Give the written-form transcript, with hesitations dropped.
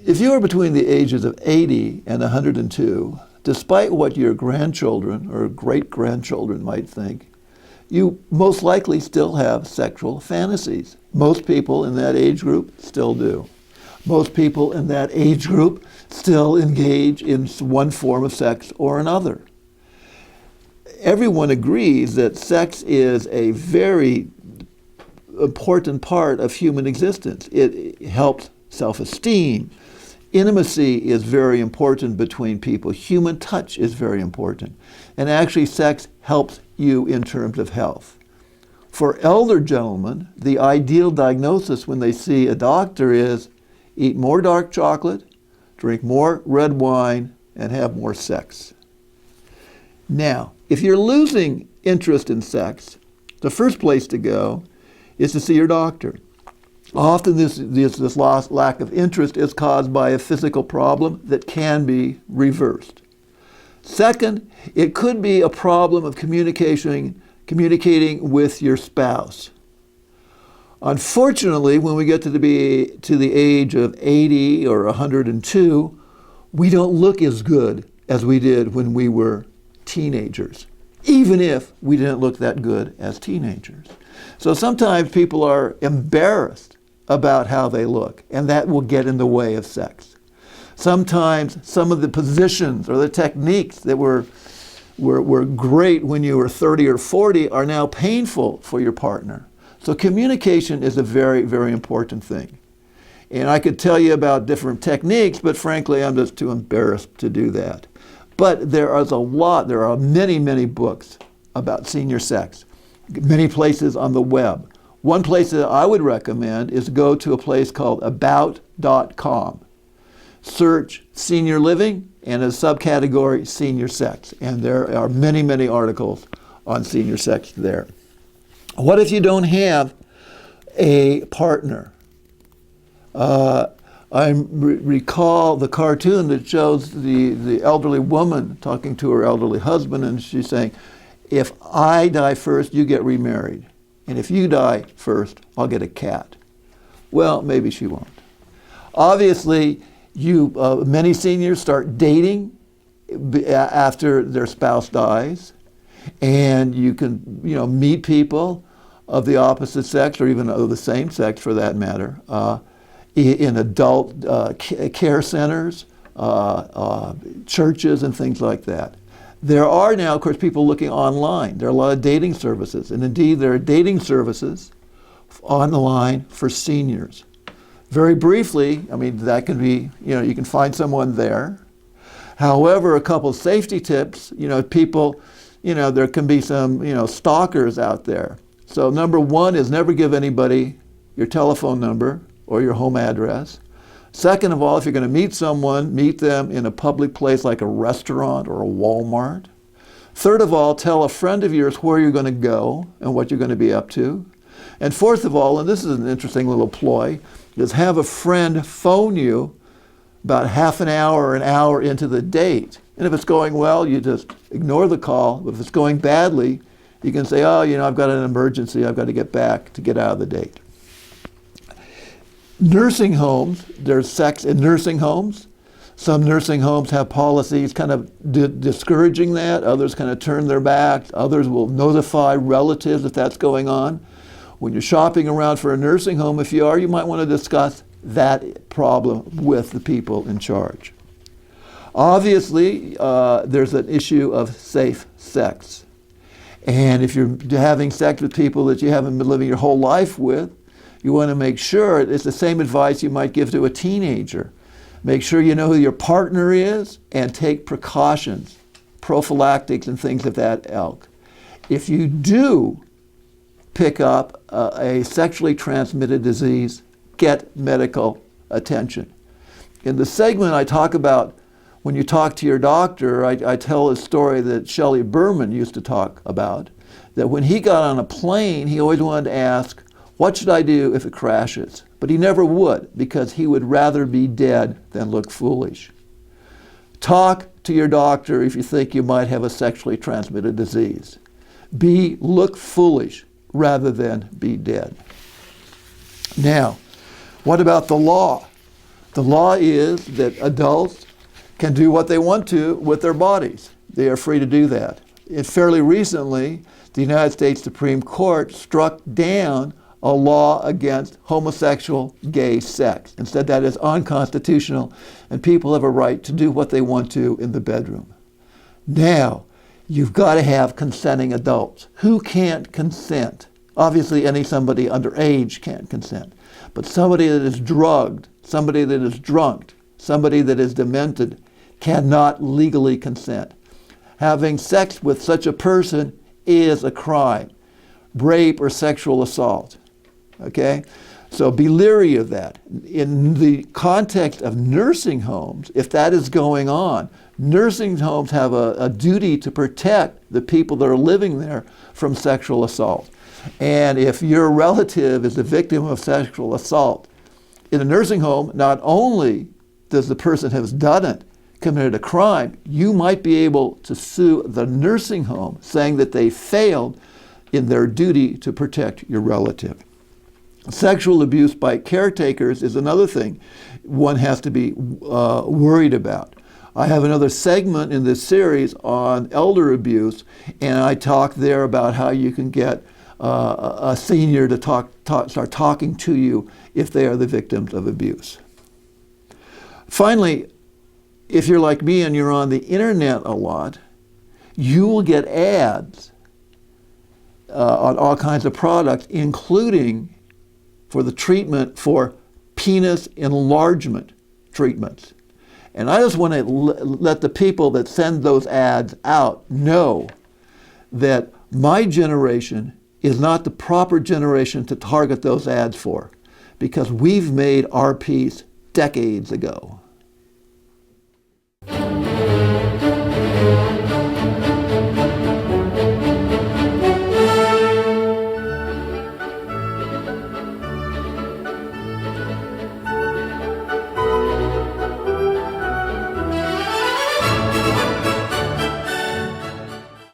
If you are between the ages of 80 and 102, despite what your grandchildren or great-grandchildren might think, you most likely still have sexual fantasies. Most people in that age group still do. Most people in that age group still engage in one form of sex or another. Everyone agrees that sex is a very important part of human existence. It helps self-esteem. Intimacy is very important between people. Human touch is very important. And actually, sex helps you in terms of health. For elder gentlemen, the ideal diagnosis when they see a doctor is eat more dark chocolate, drink more red wine, and have more sex. Now, if you're losing interest in sex, the first place to go is to see your doctor. Often this lack of interest is caused by a physical problem that can be reversed. Second, it could be a problem of communicating with your spouse. Unfortunately, when we get to the age of 80 or 102, we don't look as good as we did when we were teenagers, even if we didn't look that good as teenagers. So sometimes people are embarrassed about how they look, and that will get in the way of sex. Sometimes some of the positions or the techniques that were great when you were 30 or 40 are now painful for your partner. So communication is a very, very important thing. And I could tell you about different techniques, but frankly, I'm just too embarrassed to do that. But there are many, many books about senior sex, many places on the web. One place that I would recommend is go to a place called about.com. Search senior living and a subcategory senior sex. And there are many, many articles on senior sex there. What if you don't have a partner? I recall the cartoon that shows the elderly woman talking to her elderly husband, and she's saying, if I die first, you get remarried. And if you die first, I'll get a cat. Well, maybe she won't. Obviously, many seniors start dating after their spouse dies, and you can meet people of the opposite sex or even of the same sex for that matter in adult care centers, churches, and things like that. There are now, of course, people looking online. There are a lot of dating services, and indeed there are dating services online for seniors. Very briefly, that can be, you can find someone there. However, a couple safety tips, people, there can be some, stalkers out there. So number one is never give anybody your telephone number or your home address. Second of all, if you're going to meet someone, meet them in a public place like a restaurant or a Walmart. Third of all, tell a friend of yours where you're going to go and what you're going to be up to. And fourth of all, and this is an interesting little ploy, is have a friend phone you about half an hour or an hour into the date. And if it's going well, you just ignore the call. But if it's going badly, you can say, oh, I've got an emergency. I've got to get back to get out of the date. Nursing homes, there's sex in nursing homes. Some nursing homes have policies kind of discouraging that. Others kind of turn their backs. Others will notify relatives if that's going on. When you're shopping around for a nursing home, if you are, you might want to discuss that problem with the people in charge. Obviously, there's an issue of safe sex. And if you're having sex with people that you haven't been living your whole life with, you want to make sure it's the same advice you might give to a teenager. Make sure you know who your partner is and take precautions, prophylactics and things of that ilk. If you do pick up a sexually transmitted disease, get medical attention. In the segment I talk about when you talk to your doctor, I tell a story that Shelley Berman used to talk about, that when he got on a plane, he always wanted to ask, what should I do if it crashes? But he never would, because he would rather be dead than look foolish. Talk to your doctor if you think you might have a sexually transmitted disease. Look foolish rather than be dead. Now, what about the law? The law is that adults can do what they want to with their bodies. They are free to do that. Fairly recently, the United States Supreme Court struck down a law against homosexual gay sex and said that is unconstitutional and people have a right to do what they want to in the bedroom. Now, you've got to have consenting adults. Who can't consent? Obviously, somebody underage can't consent. But somebody that is drugged, somebody that is drunk, somebody that is demented cannot legally consent. Having sex with such a person is a crime, rape or sexual assault. Okay? So be leery of that. In the context of nursing homes, if that is going on, nursing homes have a duty to protect the people that are living there from sexual assault. And if your relative is a victim of sexual assault in a nursing home, not only does the person who has done it committed a crime, you might be able to sue the nursing home saying that they failed in their duty to protect your relative. Sexual abuse by caretakers is another thing one has to be worried about. I have another segment in this series on elder abuse, and I talk there about how you can get a senior to start talking to you if they are the victims of abuse. Finally, if you're like me and you're on the internet a lot, you will get ads on all kinds of products, including for the treatment for penis enlargement treatments. And I just want to let the people that send those ads out know that my generation is not the proper generation to target those ads for, because we've made our peace decades ago.